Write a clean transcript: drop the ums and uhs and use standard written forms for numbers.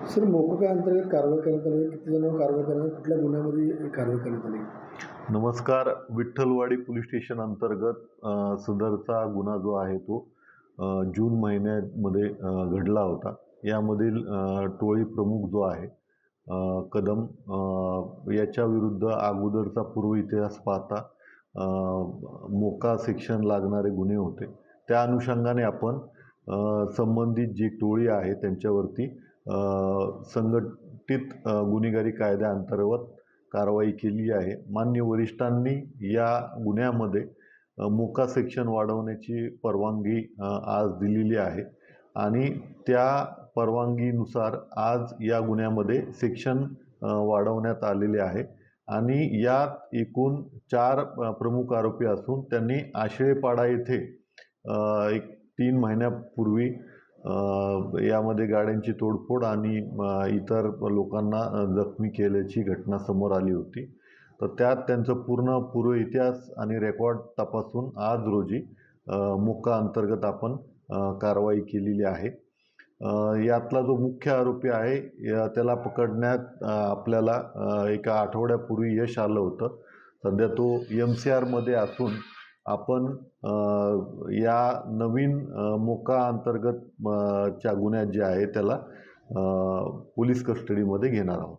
Sir मोकोका अंतर्गत कारवाई करण्यात आली. किती जणांवर कारवाई करण्यात, कुठल्या गुन्ह्यामध्ये कारवाई करण्यात आली? नमस्कार. विठ्ठलवाडी पोलीस स्टेशन अंतर्गत सदरचा गुन्हा जो आहे तो जून महिन्यामध्ये घडला होता. यामधील टोळी प्रमुख जो आहे कदम, याच्या विरुद्ध अगोदरचा पूर्व इतिहास पाहता मोका सेक्शन लागणारे गुन्हे होते. त्या अनुषंगाने आपण संबंधित जी टोळी आहे त्यांच्यावरती संघटित गुन्हेगारी कायद्याअंतर्गत कारवाई केली आहे. मान्य वरिष्ठांनी या गुन्ह्यामध्ये मोका सेक्शन वाढवण्याची परवानगी आज दिलेली आहे आणि त्या परवानगीनुसार आज या गुन्ह्यामध्ये सेक्शन वाढवण्यात आलेले आहे आणि यात एकूण 4 प्रमुख आरोपी असून त्यांनी आशेपाडा येथे एक 3 महिन्यापूर्वी यामध्ये गाड्यांची तोडफोड आणि इतर लोकांना जखमी केल्याची घटना समोर आली होती. तर त्यात त्यांचं पूर्ण पूर्व इतिहास आणि रेकॉर्ड तपासून आज रोजी मोका अंतर्गत आपण कारवाई केलेली आहे. यातला जो मुख्य आरोपी आहे त्याला पकडण्यात आपल्याला एका आठवड्यापूर्वी यश आलं होतं. सध्या तो MCRमध्ये असून आपण या नवीन मोका अंतर्गत च्या गुन्ह्यात जे आहे त्याला पोलीस कस्टडीमध्ये घेणार आहोत.